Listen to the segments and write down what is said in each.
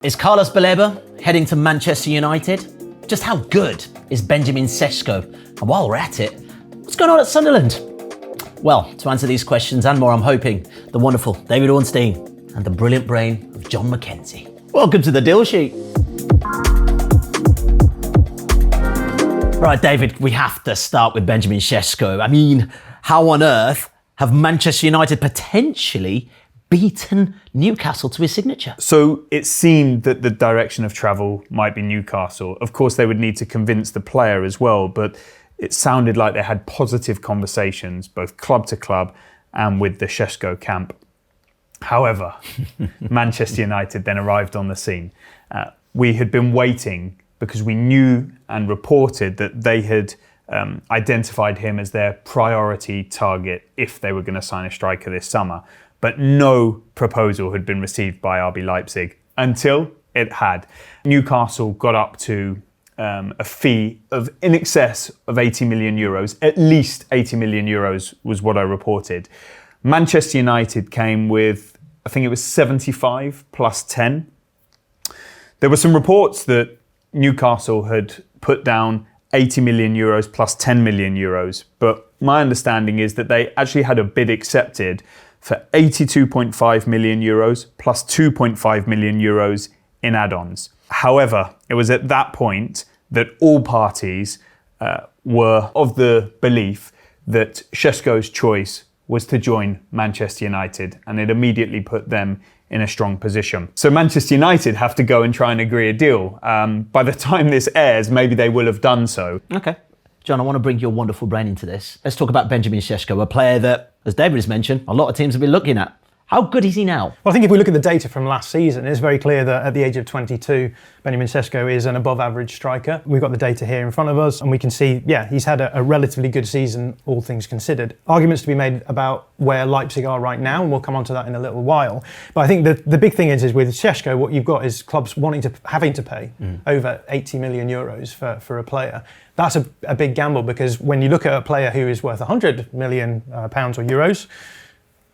Is Carlos Baleba heading to Manchester United? Just how good is Benjamin Sesko? And while we're at it, what's going on at Sunderland? Well, to answer these questions and more, I'm hoping the wonderful David Ornstein and the brilliant brain of Jon Mackenzie. Welcome to the Deal Sheet. Right, David, we have to start with Benjamin Sesko. I mean, how on earth have Manchester United potentially beaten Newcastle to his signature? So it seemed that the direction of travel might be Newcastle. Of course, they would need to convince the player as well, but it sounded like they had positive conversations, both club to club and with the Sesko camp. However, Manchester United then arrived on the scene. We had been waiting because we knew and reported that they had identified him as their priority target if they were going to sign a striker this summer. But no proposal had been received by RB Leipzig until it had. Newcastle got up to a fee of in excess of 80 million euros, at least 80 million euros was what I reported. Manchester United came with, I think it was 75 plus 10. There were some reports that Newcastle had put down 80 million euros plus 10 million euros, but my understanding is that they actually had a bid accepted for 82.5 million euros plus 2.5 million euros in add-ons. However, it was at that point that all parties were of the belief that Sesko's choice was to join Manchester United, and it immediately put them in a strong position. So Manchester United have to go and try and agree a deal. By the time this airs, maybe they will have done so. Okay. Jon, I want to bring your wonderful brain into this. Let's talk about Benjamin Sesko, a player that, as David has mentioned, a lot of teams have been looking at. How good is he now? Well, I think if we look at the data from last season, it's very clear that at the age of 22, Benjamin Sesko is an above-average striker. We've got the data here in front of us, and we can see, he's had a relatively good season, all things considered. Arguments to be made about where Leipzig are right now, and we'll come on to that in a little while. But I think the big thing is with Sesko, what you've got is clubs having to pay over 80 million euros for a player. That's a big gamble, because when you look at a player who is worth 100 million pounds or euros,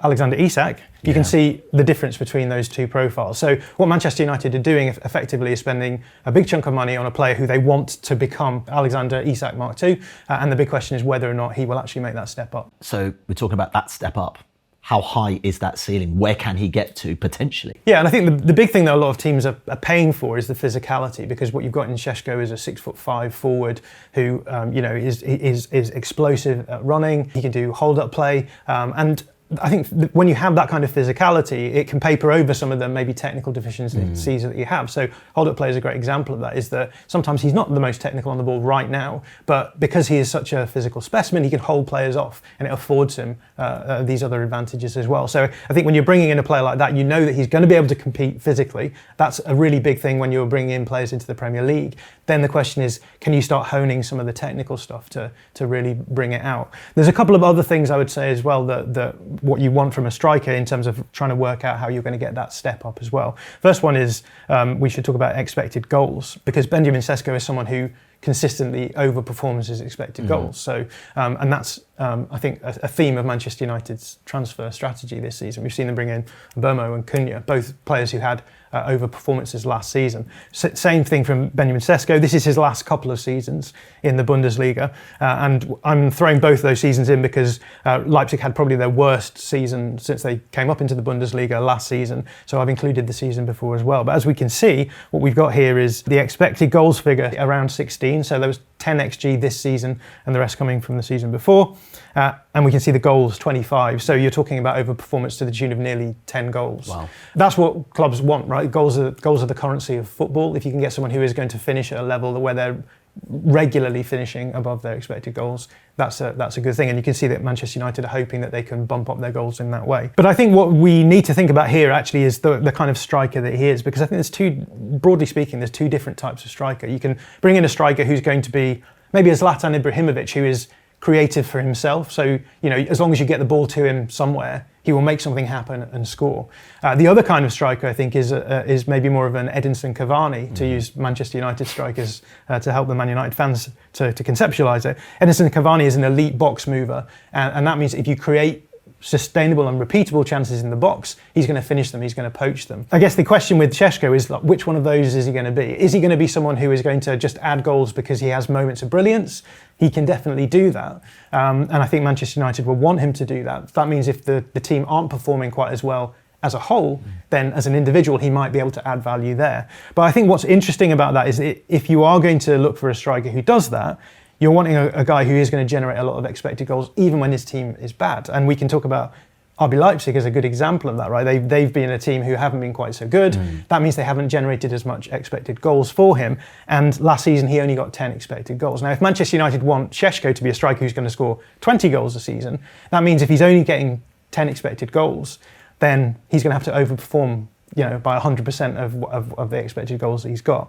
Alexander Isak, you can see the difference between those two profiles. So what Manchester United are doing effectively is spending a big chunk of money on a player who they want to become Alexander Isak Mark II. And the big question is whether or not he will actually make that step up. So we're talking about that step up. How high is that ceiling? Where can he get to potentially? Yeah, and I think the big thing that a lot of teams are paying for is the physicality, because what you've got in Sesko is a 6'5" forward who is explosive at running. He can do hold-up play, and I think when you have that kind of physicality, it can paper over some of the maybe technical deficiencies that you have. So hold-up play is a great example of that, is that sometimes he's not the most technical on the ball right now, but because he is such a physical specimen, he can hold players off, and it affords him these other advantages as well. So I think when you're bringing in a player like that, you know that he's going to be able to compete physically. That's a really big thing when you're bringing in players into the Premier League. Then the question is, can you start honing some of the technical stuff to really bring it out? There's a couple of other things I would say as well that what you want from a striker in terms of trying to work out how you're going to get that step up as well. First one is we should talk about expected goals, because Benjamin Sesko is someone who consistently overperforms his expected goals. So, and that's, I think, a theme of Manchester United's transfer strategy this season. We've seen them bring in Bomo and Cunha, both players who had over performances last season. Same thing from Benjamin Sesko. This is his last couple of seasons in the Bundesliga, and I'm throwing both those seasons in because Leipzig had probably their worst season since they came up into the Bundesliga last season, so I've included the season before as well. But as we can see, what we've got here is the expected goals figure around 16, so there was 10 XG this season and the rest coming from the season before. And we can see the goals, 25. So you're talking about overperformance to the tune of nearly 10 goals. Wow. That's what clubs want, right? Goals are the currency of football. If you can get someone who is going to finish at a level where they're regularly finishing above their expected goals, that's a good thing. And you can see that Manchester United are hoping that they can bump up their goals in that way. But I think what we need to think about here actually is the kind of striker that he is, because I think broadly speaking, there's two different types of striker. You can bring in a striker who's going to be maybe a Zlatan Ibrahimovic, who is creative for himself. So, as long as you get the ball to him somewhere, he will make something happen and score. The other kind of striker, I think, is maybe more of an Edinson Cavani, to use Manchester United strikers to help the Man United fans to conceptualise it. Edinson Cavani is an elite box mover, and that means if you create sustainable and repeatable chances in the box, he's going to finish them, he's going to poach them. I guess the question with Sesko is, like, which one of those is he going to be? Is he going to be someone who is going to just add goals because he has moments of brilliance? He can definitely do that. And I think Manchester United will want him to do that. That means if the team aren't performing quite as well as a whole, then as an individual, he might be able to add value there. But I think what's interesting about that is if you are going to look for a striker who does that, you're wanting a guy who is going to generate a lot of expected goals, even when his team is bad. And we can talk about RB Leipzig as a good example of that, right? They've been a team who haven't been quite so good. That means they haven't generated as much expected goals for him. And last season, he only got 10 expected goals. Now, if Manchester United want Sesko to be a striker who's going to score 20 goals a season, that means if he's only getting 10 expected goals, then he's going to have to overperform, by 100% of the expected goals that he's got.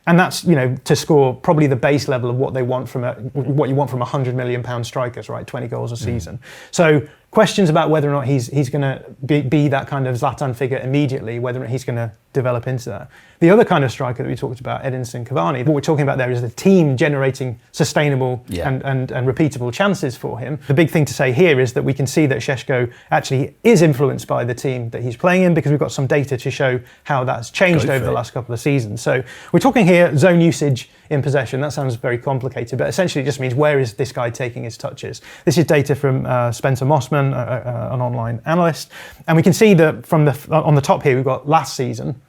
And that's, to score probably the base level of what they want what you want from £100 million strikers, right? 20 goals a season. So questions about whether or not he's going to be that kind of Zlatan figure immediately, whether or not he's going to develop into that. The other kind of striker that we talked about, Edinson Cavani, what we're talking about there is the team generating sustainable and repeatable chances for him. The big thing to say here is that we can see that Sesko actually is influenced by the team that he's playing in, because we've got some data to show how that's changed over the last couple of seasons. So we're talking here zone usage in possession. That sounds very complicated, but essentially it just means where is this guy taking his touches. This is data from Spencer Mossman, an online analyst, and we can see that on the top here we've got last season.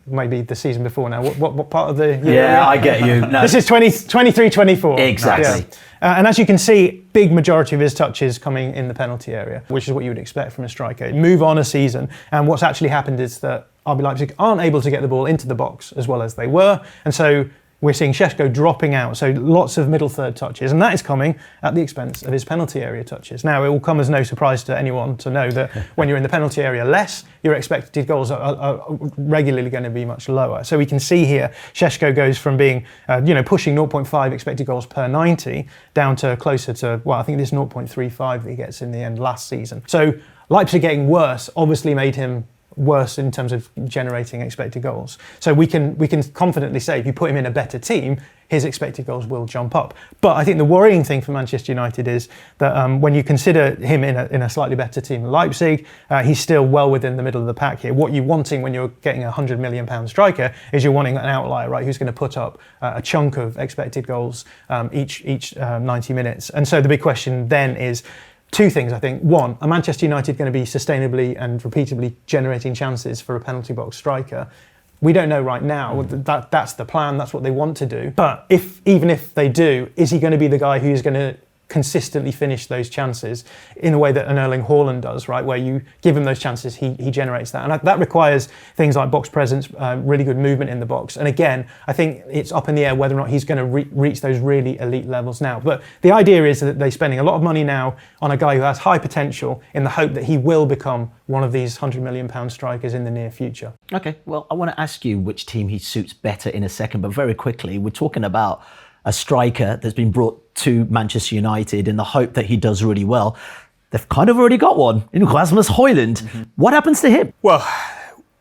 Maybe the season before now. What part of the year? Yeah, I get you. No. This is 23-24. Exactly. Yeah. And as you can see, big majority of his touches coming in the penalty area, which is what you would expect from a striker. Move on a season, and what's actually happened is that RB Leipzig aren't able to get the ball into the box as well as they were, and so we're seeing Sesko dropping out, so lots of middle third touches, and that is coming at the expense of his penalty area touches. Now, it will come as no surprise to anyone to know that when you're in the penalty area less, your expected goals are regularly going to be much lower. So we can see here, Sesko goes from being, pushing 0.5 expected goals per 90 down to closer to, I think this 0.35 that he gets in the end last season. So Leipzig getting worse obviously made him worse in terms of generating expected goals. So we can confidently say if you put him in a better team, his expected goals will jump up. But I think the worrying thing for Manchester United is that when you consider him in a slightly better team than Leipzig, he's still well within the middle of the pack here. What you're wanting when you're getting a £100 million striker is you're wanting an outlier, right, who's going to put up a chunk of expected goals each 90 minutes. And so the big question then is, two things, I think. One, are Manchester United going to be sustainably and repeatedly generating chances for a penalty box striker? We don't know right now. That's the plan. That's what they want to do. But even if they do, is he going to be the guy who's going to consistently finish those chances in the way that an Erling Haaland does, right? Where you give him those chances, he generates that. And that requires things like box presence, really good movement in the box. And again, I think it's up in the air whether or not he's going to reach those really elite levels now. But the idea is that they're spending a lot of money now on a guy who has high potential in the hope that he will become one of these £100 million strikers in the near future. Okay, well, I want to ask you which team he suits better in a second, but very quickly, we're talking about a striker that's been brought to Manchester United in the hope that he does really well. They've kind of already got one in Rasmus Hojlund. What happens to him? Well,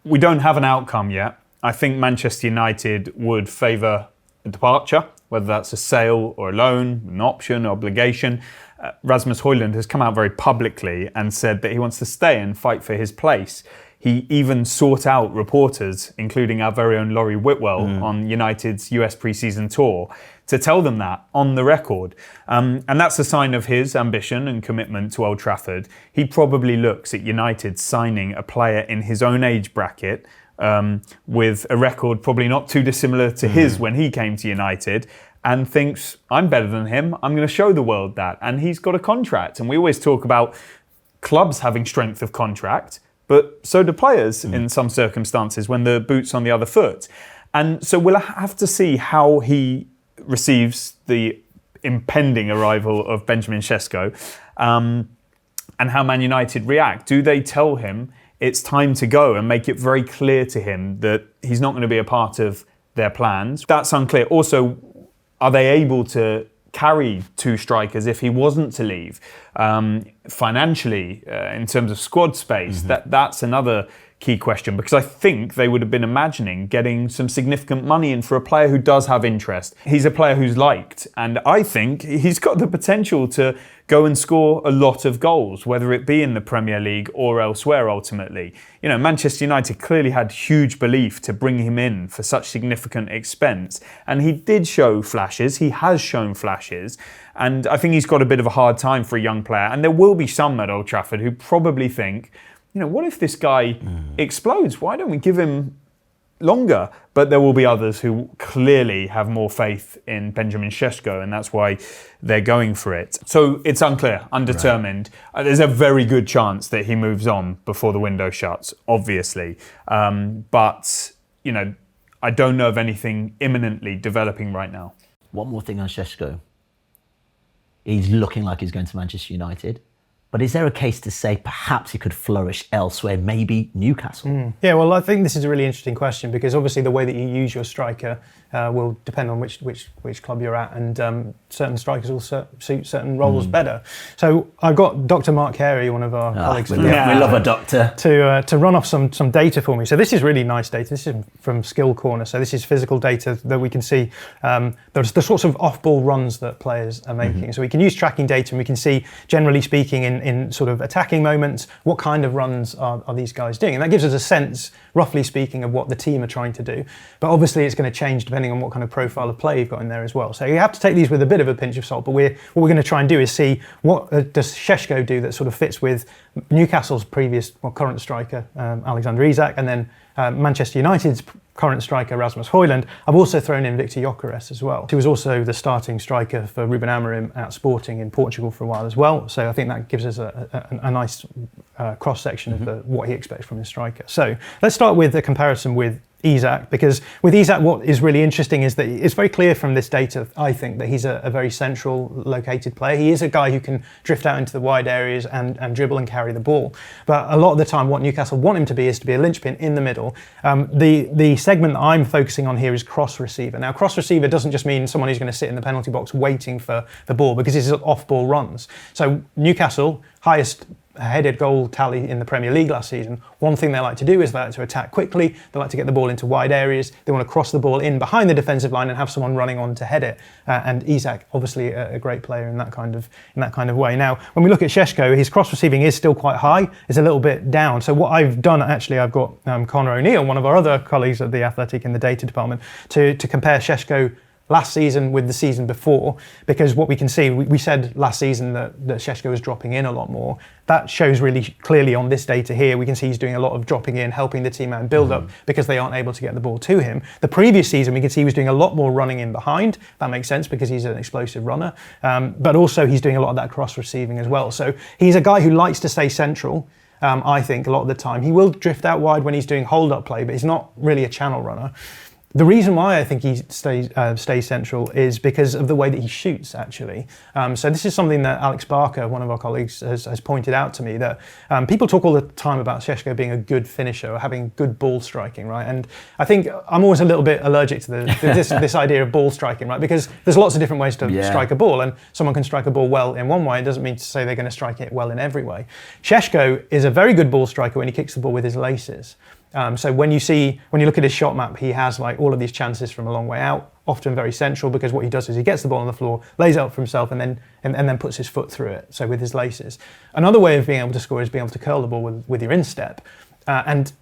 we don't have an outcome yet. I think Manchester United would favour a departure, whether that's a sale or a loan, an option, obligation. Rasmus Hojlund has come out very publicly and said that he wants to stay and fight for his place. He even sought out reporters, including our very own Laurie Whitwell, on United's US pre-season tour, to tell them that on the record. And that's a sign of his ambition and commitment to Old Trafford. He probably looks at United signing a player in his own age bracket with a record probably not too dissimilar to his when he came to United, and thinks, I'm better than him, I'm going to show the world that. And he's got a contract. And we always talk about clubs having strength of contract, but so do players in some circumstances when the boot's on the other foot. And so we'll have to see how he receives the impending arrival of Benjamin Sesko and how Man United react. Do they tell him it's time to go and make it very clear to him that he's not going to be a part of their plans? That's unclear. Also, are they able to carry two strikers if he wasn't to leave? Financially, in terms of squad space, that's another key question, because I think they would have been imagining getting some significant money in for a player who does have interest. He's a player who's liked, and I think he's got the potential to go and score a lot of goals, whether it be in the Premier League or elsewhere ultimately. You know, Manchester United clearly had huge belief to bring him in for such significant expense, and he did show flashes, he has shown flashes, and I think he's got a bit of a hard time for a young player, and there will be some at Old Trafford who probably think, you know, what if this guy explodes? Why don't we give him longer? But there will be others who clearly have more faith in Benjamin Sesko, and that's why they're going for it. So it's unclear, undetermined. Right. There's a very good chance that he moves on before the window shuts, obviously. But, you know, I don't know of anything imminently developing right now. One more thing on Sesko. He's looking like he's going to Manchester United. But is there a case to say perhaps he could flourish elsewhere, maybe Newcastle? Yeah, well, I think this is a really interesting question, because obviously the way that you use your striker will depend on which club you're at, and certain strikers will suit certain roles better. So I've got Dr. Mark Carey, one of our colleagues. We love a doctor. To run off some data for me. So this is really nice data. This is from Skill Corner. So this is physical data that we can see the sorts of off-ball runs that players are making. So we can use tracking data, and we can see, generally speaking, in sort of attacking moments, what kind of runs are these guys doing. And that gives us a sense, roughly speaking, of what the team are trying to do. But obviously it's going to change depending on what kind of profile of play you've got in there as well. So you have to take these with a bit of a pinch of salt, but what we're going to try and do is see what does Sesko do that sort of fits with Newcastle's current striker, Alexander Isak, and then Manchester United's current striker, Rasmus Hojlund. I've also thrown in Victor Gyökeres as well. He was also the starting striker for Ruben Amorim at Sporting in Portugal for a while as well. So I think that gives us a nice cross-section of what he expects from his striker. So let's start with a comparison with Isak, because with Isak, what is really interesting is that it's very clear from this data, I think, that he's a very central located player. He is a guy who can drift out into the wide areas and dribble and carry the ball. But a lot of the time, what Newcastle want him to be is to be a linchpin in the middle. The segment that I'm focusing on here is cross receiver. Now, cross receiver doesn't just mean someone who's going to sit in the penalty box waiting for the ball, because it's off-ball runs. So Newcastle, highest headed goal tally in the Premier League last season. One thing they like to do is they like to attack quickly. They like to get the ball into wide areas. They want to cross the ball in behind the defensive line and have someone running on to head it. And Isak, obviously a great player in that kind of way. Now, when we look at Sesko, his cross receiving is still quite high. It's a little bit down. So what I've done, actually, I've got Connor O'Neill, one of our other colleagues at The Athletic in the data department, to compare Sesko last season with the season before, because what we can see, we said last season that Sesko was dropping in a lot more. That shows really clearly on this data here. We can see he's doing a lot of dropping in, helping the team out and build up, because they aren't able to get the ball to him. The previous season, we can see he was doing a lot more running in behind. That makes sense because he's an explosive runner. But also he's doing a lot of that cross receiving as well. So he's a guy who likes to stay central. I think a lot of the time. He will drift out wide when he's doing hold-up play, but he's not really a channel runner. The reason why I think he stays central is because of the way that he shoots, actually. So this is something that Alex Barker, one of our colleagues, has pointed out to me, that people talk all the time about Sesko being a good finisher or having good ball striking, right? And I think I'm always a little bit allergic to this idea of ball striking, right? Because there's lots of different ways to strike a ball, and someone can strike a ball well in one way. It doesn't mean to say they're going to strike it well in every way. Sesko is a very good ball striker when he kicks the ball with his laces. So when you look at his shot map, he has like all of these chances from a long way out, often very central, because what he does is he gets the ball on the floor, lays it up for himself, and then puts his foot through it. So with his laces. Another way of being able to score is being able to curl the ball with your instep. And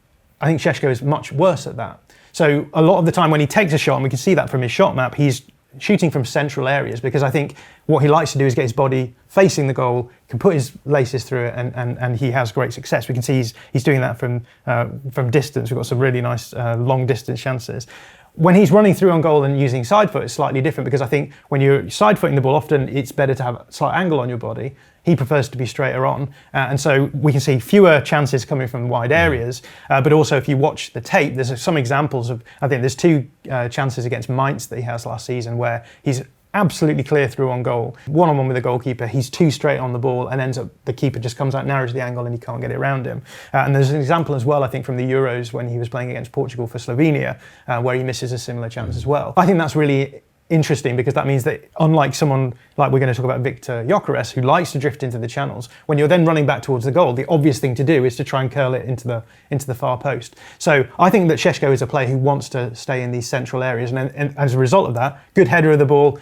I think Sesko is much worse at that. So a lot of the time when he takes a shot, and we can see that from his shot map, he's shooting from central areas, because I think what he likes to do is get his body facing the goal, can put his laces through it, and he has great success. We can see he's doing that from distance. We've got some really nice long distance chances. When he's running through on goal and using side foot, it's slightly different, because I think when you're side footing the ball, often it's better to have a slight angle on your body. He prefers to be straighter on. And so we can see fewer chances coming from wide areas. But also, if you watch the tape, there's some examples of, I think there's two chances against Mainz that he has last season where he's absolutely clear through on goal. One-on-one with the goalkeeper, he's too straight on the ball, and ends up, the keeper just comes out, narrows the angle, and he can't get it around him. And there's an example as well, I think, from the Euros when he was playing against Portugal for Slovenia, where he misses a similar chance as well. I think that's really interesting because that means that unlike someone like we're going to talk about Viktor Gyökeres, who likes to drift into the channels, when you're then running back towards the goal, the obvious thing to do is to try and curl it into the far post. So I think that Sesko is a player who wants to stay in these central areas, and as a result of that, good header of the ball.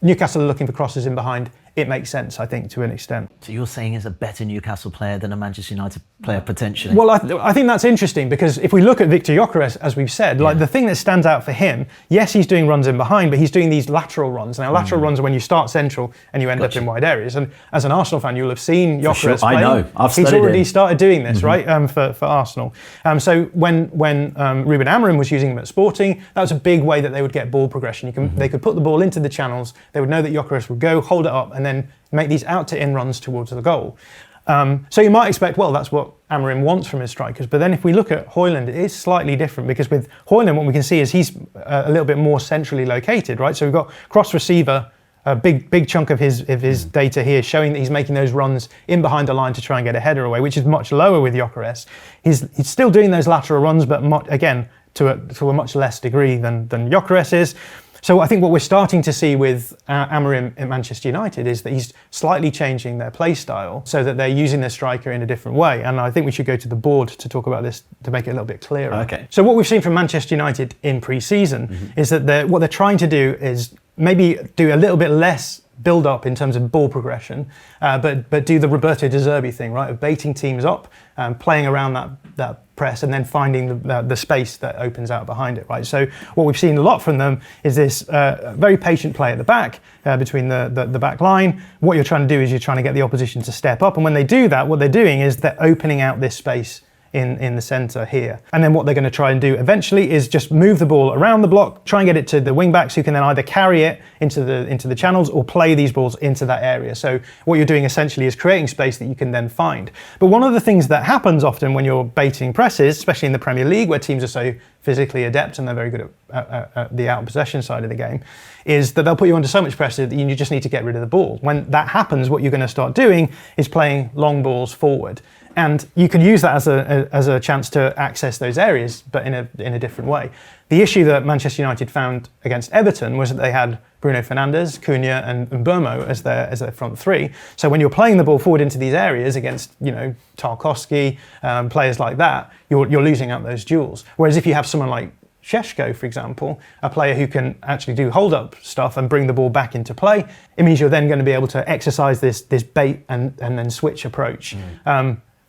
Newcastle are looking for crosses in behind. It makes sense, I think, to an extent. So you're saying he's a better Newcastle player than a Manchester United player potentially? Well, I think that's interesting because if we look at Viktor Gyökeres, as we've said, like the thing that stands out for him, yes, he's doing runs in behind, but he's doing these lateral runs. Now, lateral runs are when you start central and you end up in wide areas. And as an Arsenal fan, you'll have seen Gyökeres play. I know. He's already started doing this, right, for Arsenal. So when Ruben Amorim was using him at Sporting, that was a big way that they would get ball progression. They could put the ball into the channels. They would know that Gyökeres would go, hold it up, and then make these out-to-in runs towards the goal. So you might expect, well, that's what Amorim wants from his strikers. But then if we look at Hojlund, it is slightly different because with Hojlund, what we can see is he's a little bit more centrally located, right? So we've got cross receiver, a big chunk of his data here showing that he's making those runs in behind the line to try and get a header away, which is much lower with Gyökeres. He's still doing those lateral runs, but again, to a much less degree than Gyökeres is. So I think what we're starting to see with Amorim at Manchester United is that he's slightly changing their play style so that they're using their striker in a different way. And I think we should go to the board to talk about this to make it a little bit clearer. Okay. So what we've seen from Manchester United in pre-season is that what they're trying to do is maybe do a little bit less build up in terms of ball progression, but do the Roberto De Zerbi thing, right, of baiting teams up, playing around that press and then finding the space that opens out behind it, right? So what we've seen a lot from them is this very patient play at the back, between the back line. What you're trying to do is you're trying to get the opposition to step up, and when they do that, what they're doing is they're opening out this space in the centre here. And then what they're going to try and do eventually is just move the ball around the block, try and get it to the wing backs who can then either carry it into the channels or play these balls into that area. So what you're doing essentially is creating space that you can then find. But one of the things that happens often when you're baiting presses, especially in the Premier League where teams are so physically adept and they're very good at the out possession side of the game, is that they'll put you under so much pressure that you just need to get rid of the ball. When that happens, what you're going to start doing is playing long balls forward. And you can use that as a chance to access those areas, but in a different way. The issue that Manchester United found against Everton was that they had Bruno Fernandes, Cunha, and Mbeumo as their front three. So when you're playing the ball forward into these areas against, Tarkowski, players like that, you're losing out those duels. Whereas if you have someone like Sesko, for example, a player who can actually do hold-up stuff and bring the ball back into play, it means you're then going to be able to exercise this bait and then switch approach.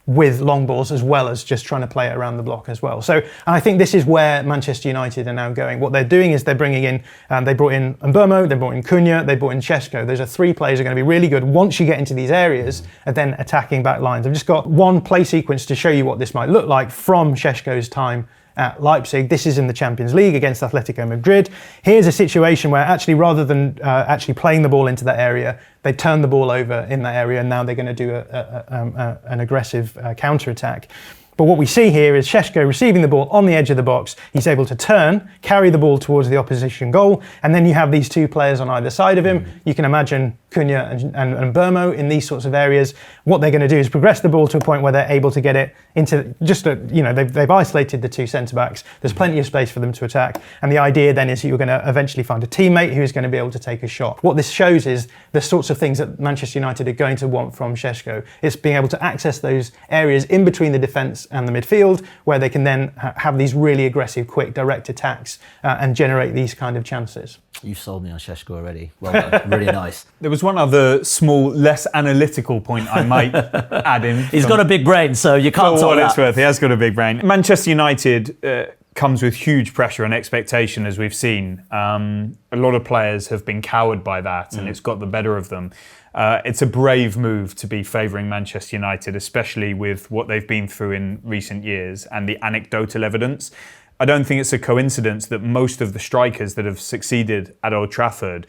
With long balls as well as just trying to play it around the block as well. So, and I think this is where Manchester United are now going. What they're doing is they're bringing in, they brought in Mbeumo, they brought in Cunha, they brought in Sesko. Those are three players who are going to be really good once you get into these areas and then attacking back lines. I've just got one play sequence to show you what this might look like from Sesko's time at Leipzig. This is in the Champions League against Atletico Madrid. Here's a situation where actually rather than actually playing the ball into that area, they turn the ball over in that area and now they're going to do an aggressive counter-attack. But what we see here is Sesko receiving the ball on the edge of the box. He's able to turn, carry the ball towards the opposition goal, and then you have these two players on either side of him. You can imagine Cunha and Mbeumo in these sorts of areas. What they're going to do is progress the ball to a point where they're able to get it into they've isolated the two centre-backs. There's plenty of space for them to attack. And the idea then is that you're going to eventually find a teammate who's going to be able to take a shot. What this shows is the sorts of things that Manchester United are going to want from Sesko. It's being able to access those areas in between the defence and the midfield where they can then have these really aggressive, quick, direct attacks and generate these kind of chances. You've sold me on Sesko already. Well done. Really nice. There was one other small, less analytical point I might add in. He's got a big brain, so you can't For tell what that. it's worth, he has got a big brain. Manchester United comes with huge pressure and expectation, as we've seen. A lot of players have been cowed by that, and it's got the better of them. It's a brave move to be favouring Manchester United, especially with what they've been through in recent years and the anecdotal evidence. I don't think it's a coincidence that most of the strikers that have succeeded at Old Trafford,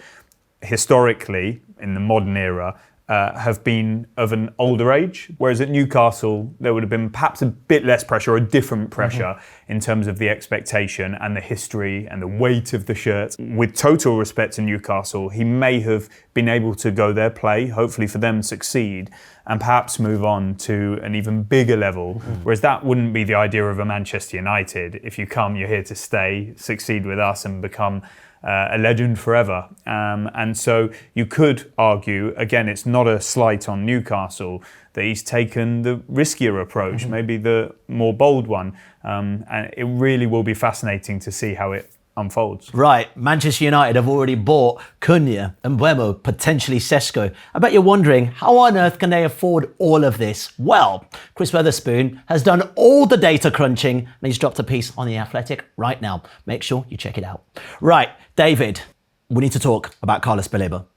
historically, in the modern era, have been of an older age, whereas at Newcastle there would have been perhaps a bit less pressure, or a different pressure in terms of the expectation and the history and the weight of the shirt. With total respect to Newcastle, he may have been able to go there, play, hopefully for them succeed, and perhaps move on to an even bigger level, whereas that wouldn't be the idea of a Manchester United. If you come, you're here to stay, succeed with us and become a legend forever. And so you could argue, again, it's not a slight on Newcastle, that he's taken the riskier approach, maybe the more bold one. And it really will be fascinating to see how it unfolds. Right, Manchester United have already bought Cunha, Mbeumo, potentially Sesko. I bet you're wondering, how on earth can they afford all of this? Well, Chris Weatherspoon has done all the data crunching and he's dropped a piece on The Athletic right now. Make sure you check it out. Right, David, we need to talk about Carlos Baleba.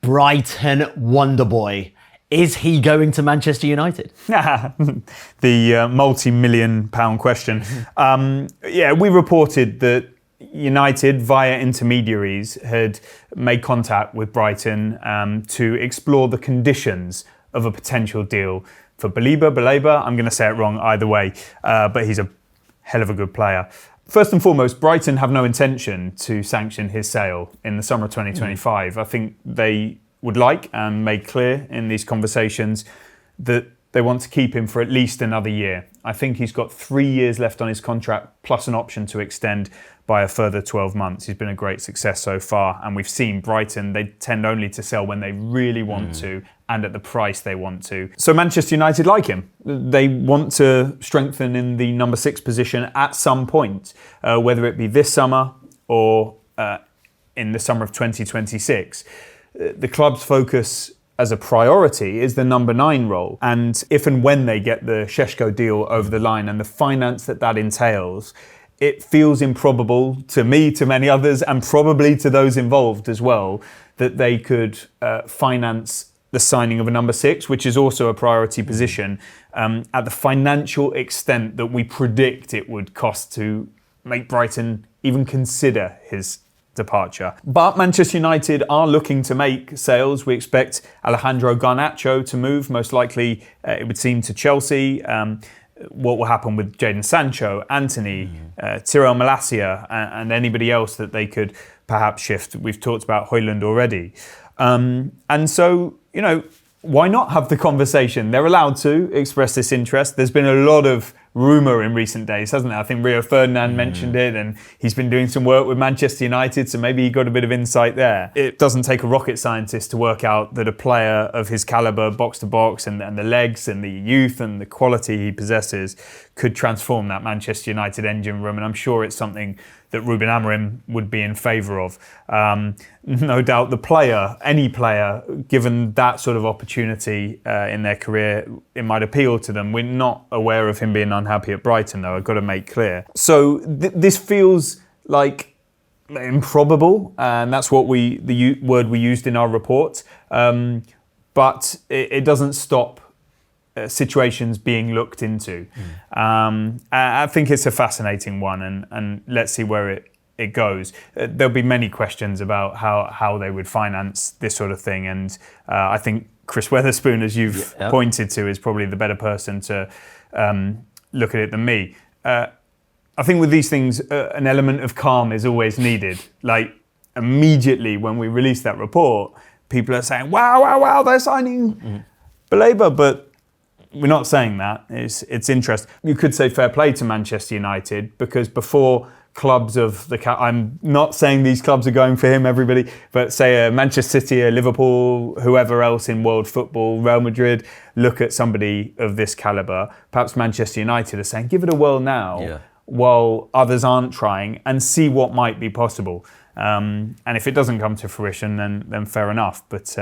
Brighton Wonderboy. Is he going to Manchester United? The multi-million pound question. We reported that United, via intermediaries, had made contact with Brighton to explore the conditions of a potential deal for Baleba. I'm going to say it wrong either way, but he's a hell of a good player. First and foremost, Brighton have no intention to sanction his sale in the summer of 2025. I think they would like and made clear in these conversations that they want to keep him for at least another year. I think he's got 3 years left on his contract, plus an option to extend by a further 12 months. He's been a great success so far, and we've seen Brighton, they tend only to sell when they really want to and at the price they want to. So Manchester United like him. They want to strengthen in the number 6 position at some point, whether it be this summer or in the summer of 2026. The club's focus as a priority is the number 9 role. And if and when they get the Sesko deal over the line and the finance that entails, it feels improbable to me, to many others, and probably to those involved as well, that they could finance the signing of a number 6, which is also a priority position, at the financial extent that we predict it would cost to make Brighton even consider his departure. But Manchester United are looking to make sales. We expect Alejandro Garnacho to move, most likely it would seem to Chelsea. What will happen with Jadon Sancho, Anthony, Tyrell Malacia, and anybody else that they could perhaps shift. We've talked about Hojlund already. And so, why not have the conversation? They're allowed to express this interest. There's been a lot of rumour in recent days, hasn't there? I think Rio Ferdinand mentioned it, and he's been doing some work with Manchester United, so maybe he got a bit of insight there. It doesn't take a rocket scientist to work out that a player of his calibre, box to box, and the legs and the youth and the quality he possesses could transform that Manchester United engine room, and I'm sure it's something that Ruben Amorim would be in favour of. No doubt the player, any player, given that sort of opportunity in their career, it might appeal to them. We're not aware of him being unhappy at Brighton, though, I've got to make clear. So this feels like improbable, and that's what the word we used in our report. But it doesn't stop situations being looked into. I think it's a fascinating one, and let's see where it goes. There'll be many questions about how they would finance this sort of thing, and I think Chris Weatherspoon, as you've pointed to, is probably the better person to look at it than me. I think with these things, an element of calm is always needed. Like, immediately when we released that report, people are saying, wow, they're signing Baleba, but we're not saying that. It's interesting. You could say fair play to Manchester United, because before clubs of I'm not saying these clubs are going for him, everybody, but say a Manchester City, a Liverpool, whoever else in world football, Real Madrid, look at somebody of this calibre. Perhaps Manchester United are saying, give it a whirl now, while others aren't trying, and see what might be possible. And if it doesn't come to fruition, then fair enough. But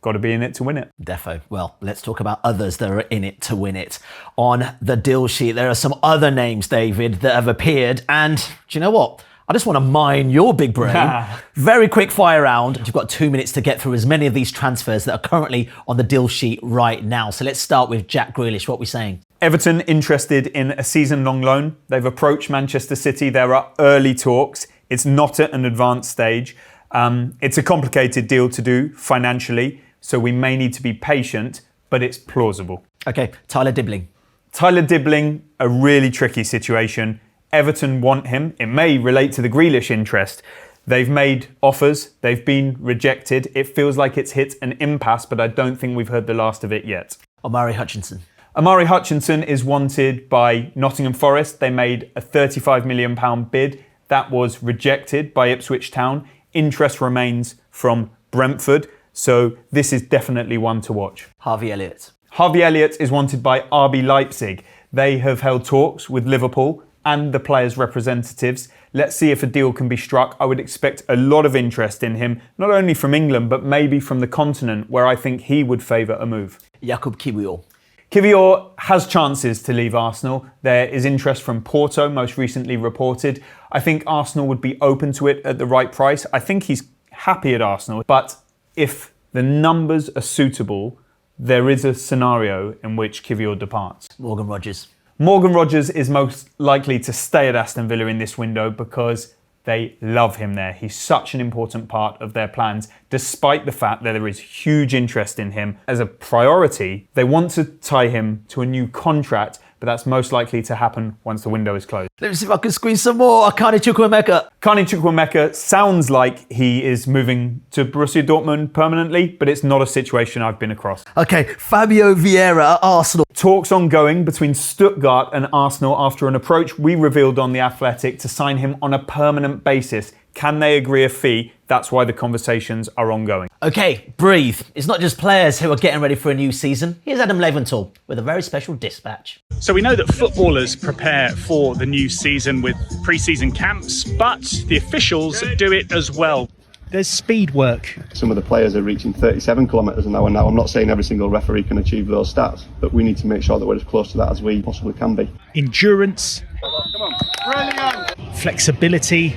got to be in it to win it. Defo. Well, let's talk about others that are in it to win it. On the deal sheet, there are some other names, David, that have appeared. And do you know what? I just want to mine your big brain. Very quick fire round. You've got 2 minutes to get through as many of these transfers that are currently on the deal sheet right now. So let's start with Jack Grealish. What are we saying? Everton interested in a season-long loan. They've approached Manchester City. There are early talks. It's not at an advanced stage. It's a complicated deal to do financially, so we may need to be patient, but it's plausible. Okay, Tyler Dibbling. Tyler Dibbling, a really tricky situation. Everton want him. It may relate to the Grealish interest. They've made offers. They've been rejected. It feels like it's hit an impasse, but I don't think we've heard the last of it yet. Omari Hutchinson. Omari Hutchinson is wanted by Nottingham Forest. They made a £35 million bid. That was rejected by Ipswich Town. Interest remains from Brentford. So this is definitely one to watch. Harvey Elliott. Harvey Elliott is wanted by RB Leipzig. They have held talks with Liverpool and the players' representatives. Let's see if a deal can be struck. I would expect a lot of interest in him, not only from England, but maybe from the continent, where I think he would favour a move. Jakub Kiwior. Kiwior has chances to leave Arsenal. There is interest from Porto, most recently reported. I think Arsenal would be open to it at the right price. I think he's happy at Arsenal, but if the numbers are suitable, there is a scenario in which Kiwior departs. Morgan Rogers. Morgan Rogers is most likely to stay at Aston Villa in this window because they love him there. He's such an important part of their plans, despite the fact that there is huge interest in him. As a priority, they want to tie him to a new contract, but that's most likely to happen once the window is closed. Let me see if I can squeeze some more. Carney Chukwuemeka. Carney Chukwuemeka sounds like he is moving to Borussia Dortmund permanently, but it's not a situation I've been across. Okay, Fabio Vieira at Arsenal. Talks ongoing between Stuttgart and Arsenal after an approach we revealed on The Athletic to sign him on a permanent basis. Can they agree a fee? That's why the conversations are ongoing. Okay, breathe. It's not just players who are getting ready for a new season. Here's Adam Leventhal with a very special dispatch. So we know that footballers prepare for the new season with pre-season camps, but the officials do it as well. There's speed work. Some of the players are reaching 37 kilometres an hour now. I'm not saying every single referee can achieve those stats, but we need to make sure that we're as close to that as we possibly can be. Endurance. Come on. Brilliant. Flexibility.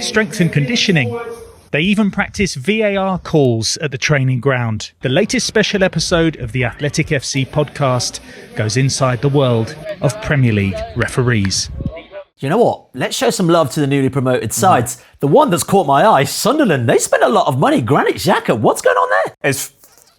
Strength and conditioning. They even practice VAR calls at the training ground. The latest special episode of the Athletic FC podcast goes inside the world of Premier League referees. You know what? Let's show some love to the newly promoted sides. The one that's caught my eye, Sunderland, they spent a lot of money. Granit Xhaka, what's going on there? It's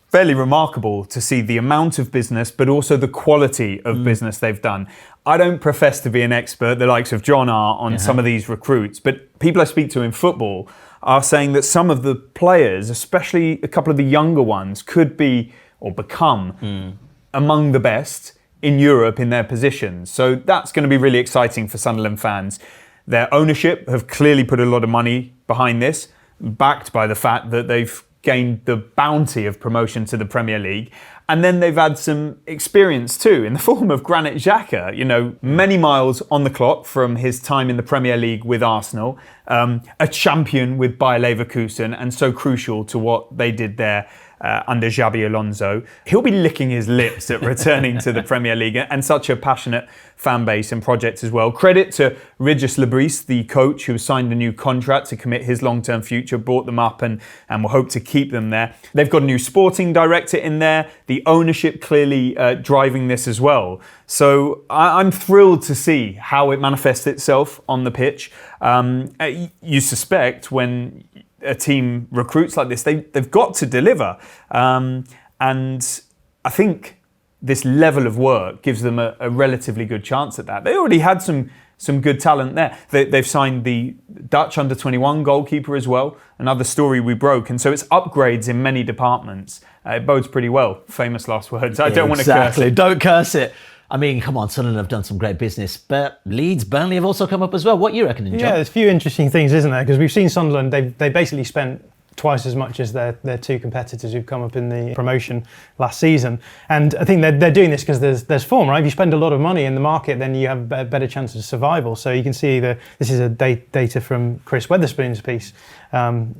fairly remarkable to see the amount of business, but also the quality of business they've done. I don't profess to be an expert, the likes of John are, on some of these recruits, but people I speak to in football are saying that some of the players, especially a couple of the younger ones, could be or become among the best in Europe in their positions. So that's going to be really exciting for Sunderland fans. Their ownership have clearly put a lot of money behind this, backed by the fact that they've gained the bounty of promotion to the Premier League. And then they've had some experience too, in the form of Granit Xhaka, you know, many miles on the clock from his time in the Premier League with Arsenal, a champion with Bayer Leverkusen, and so crucial to what they did there under Xabi Alonso. He'll be licking his lips at returning to the Premier League, and such a passionate fan base and project as well. Credit to Regis Lebris, the coach, who signed a new contract to commit his long-term future, brought them up and will hope to keep them there. They've got a new sporting director in there, the ownership clearly driving this as well. So I'm thrilled to see how it manifests itself on the pitch. You suspect when a team recruits like this, they've got to deliver. And I think this level of work gives them a relatively good chance at that. They already had some good talent there. They've signed the Dutch under-21 goalkeeper as well, another story we broke. And so it's upgrades in many departments. It bodes pretty well. Famous last words. I don't want to curse it. Don't curse it. I mean, come on, Sunderland have done some great business, but Leeds, Burnley have also come up as well. What are you reckoning, John? Yeah, there's a few interesting things, isn't there? Because we've seen Sunderland, they basically spent twice as much as their two competitors who've come up in the promotion last season. And I think they're doing this because there's form, right? If you spend a lot of money in the market, then you have a better chance of survival. So you can see this is a data from Chris Weatherspoon's piece.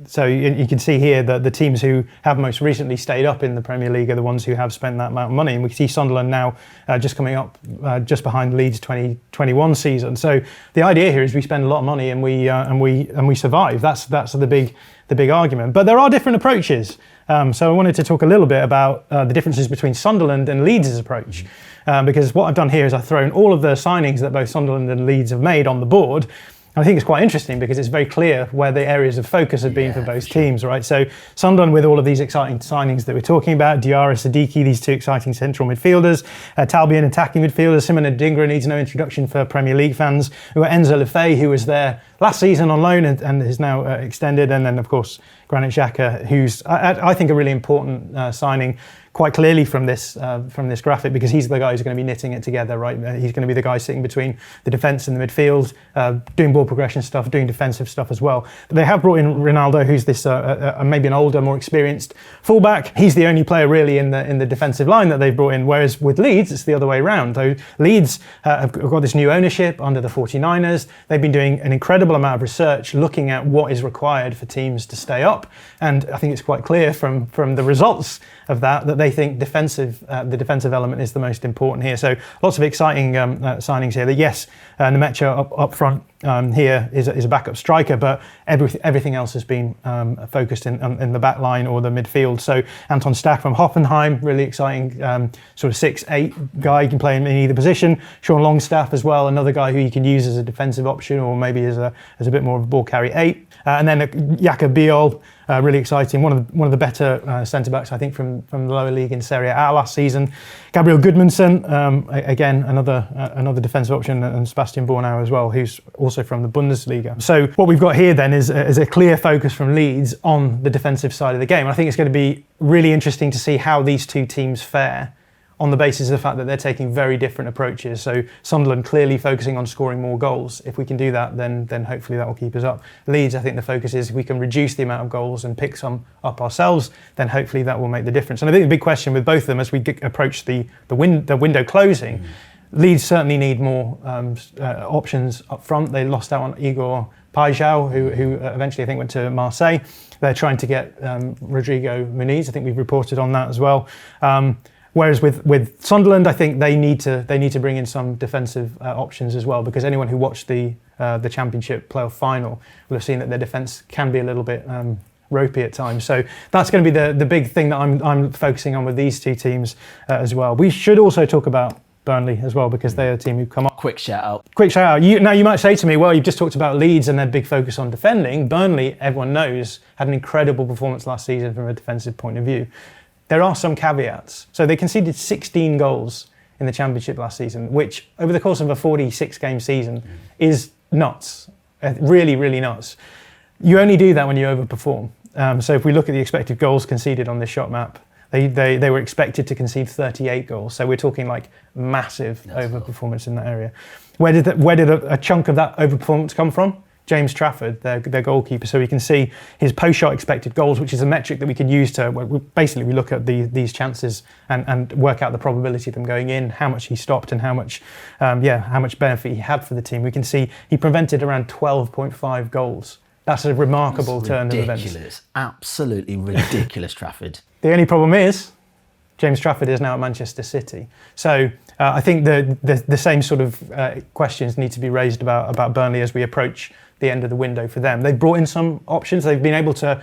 So you can see here that the teams who have most recently stayed up in the Premier League are the ones who have spent that amount of money. And we see Sunderland now just coming up just behind Leeds 2021 season. So the idea here is we spend a lot of money and we survive. That's the big argument. But there are different approaches. So I wanted to talk a little bit about the differences between Sunderland and Leeds' approach. Because what I've done here is I've thrown all of the signings that both Sunderland and Leeds have made on the board. I think it's quite interesting because it's very clear where the areas of focus have been for both teams, right? So Sunderland with all of these exciting signings that we're talking about, Diarra, Siddiqui, these two exciting central midfielders, Talbi, an attacking midfielder, Simon Adingra needs no introduction for Premier League fans, who are Enzo Lefebvre, who was their last season on loan and is now extended. And then, of course, Granit Xhaka, who's, I think, a really important signing, quite clearly from this graphic, because he's the guy who's going to be knitting it together, right? He's going to be the guy sitting between the defence and the midfield, doing ball progression stuff, doing defensive stuff as well. But they have brought in Ronaldo, who's this maybe an older, more experienced fullback. He's the only player really in the defensive line that they've brought in, whereas with Leeds, it's the other way around. Though Leeds have got this new ownership under the 49ers. They've been doing an incredible amount of research looking at what is required for teams to stay up. And I think it's quite clear from the results of that they think the defensive element is the most important here. So lots of exciting signings here. Yes, Nemecha up front here is a backup striker, but everything else has been focused in the back line or the midfield. So Anton Stach from Hoffenheim, really exciting sort of 6'8" guy. You can play in either position. Sean Longstaff as well, another guy who you can use as a defensive option or maybe as a bit more of a ball carry 8. And then Jakob Biol, really exciting. One of the better centre backs, I think, from the lower league in Serie A last season. Gabriel Gudmundsson, again another defensive option, and Sebastian Bornau as well, who's also from the Bundesliga. So what we've got here then is a clear focus from Leeds on the defensive side of the game. And I think it's going to be really interesting to see how these two teams fare on the basis of the fact that they're taking very different approaches. So Sunderland clearly focusing on scoring more goals. If we can do that, then hopefully that will keep us up. Leeds, I think the focus is if we can reduce the amount of goals and pick some up ourselves, then hopefully that will make the difference. And I think the big question with both of them as we approach the window closing, Leeds certainly need more options up front. They lost out on Igor Pajau, who eventually I think went to Marseille. They're trying to get Rodrigo Muniz. I think we've reported on that as well. Whereas with Sunderland, I think they need to bring in some defensive options as well, because anyone who watched the Championship playoff final will have seen that their defence can be a little bit ropey at times. So that's going to be the big thing that I'm focusing on with these two teams as well. We should also talk about Burnley as well, because they're a team who come up. Quick shout out. Now you might say to me, well, you've just talked about Leeds and their big focus on defending. Burnley, everyone knows, had an incredible performance last season from a defensive point of view. There are some caveats. So they conceded 16 goals in the Championship last season, which over the course of a 46-game season is nuts. Really, really nuts. You only do that when you overperform. So if we look at the expected goals conceded on this shot map, they were expected to concede 38 goals. So we're talking like massive overperformance in that area. Where did a chunk of that overperformance come from? James Trafford, their goalkeeper. So we can see his post-shot expected goals, which is a metric that we can use to basically we look at these chances and work out the probability of them going in, how much he stopped, and how much benefit he had for the team. We can see he prevented around 12.5 goals. That's a remarkable turn of events. Ridiculous, absolutely ridiculous, Trafford. The only problem is James Trafford is now at Manchester City. So I think the same sort of questions need to be raised about Burnley as we approach the end of the window for them. They've brought in some options. They've been able to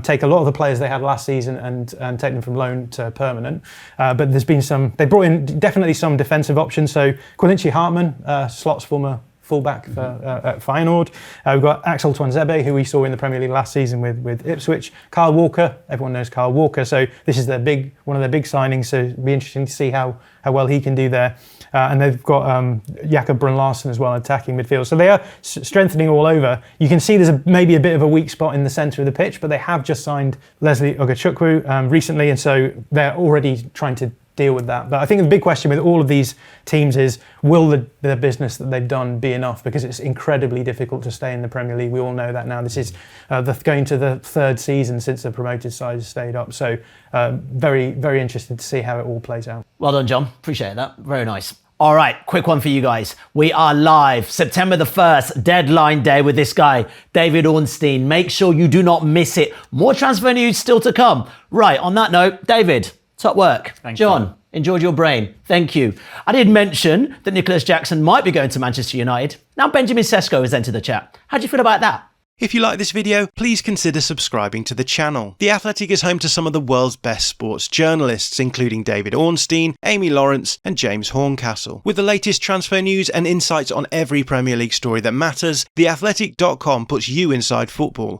take a lot of the players they had last season and take them from loan to permanent. But there's been they brought in definitely some defensive options. So Quincy Hartman, Slot's former fullback at Feyenoord. We've got Axel Tuanzebe, who we saw in the Premier League last season with Ipswich. Kyle Walker, everyone knows Kyle Walker, so this is one of their big signings, so it'll be interesting to see how well he can do there. And they've got Jakob Brun-Larsen as well, attacking midfield. So they are strengthening all over. You can see there's maybe a bit of a weak spot in the centre of the pitch, but they have just signed Leslie Ogachukwu recently, and so they're already trying to deal with that. But I think the big question with all of these teams is, will the business that they've done be enough? Because it's incredibly difficult to stay in the Premier League. We all know that now. This is going to the third season since the promoted side has stayed up. So very, very interested to see how it all plays out. Well done, John. Appreciate that. Very nice. All right, quick one for you guys. We are live September the 1st, deadline day with this guy, David Ornstein. Make sure you do not miss it. More transfer news still to come. Right, on that note, David, top work. Thank John, you. Enjoyed your brain. Thank you. I did mention that Nicholas Jackson might be going to Manchester United. Now Benjamin Sesko has entered the chat. How do you feel about that? If you like this video, please consider subscribing to the channel. The Athletic is home to some of the world's best sports journalists, including David Ornstein, Amy Lawrence and James Horncastle. With the latest transfer news and insights on every Premier League story that matters, theathletic.com puts you inside football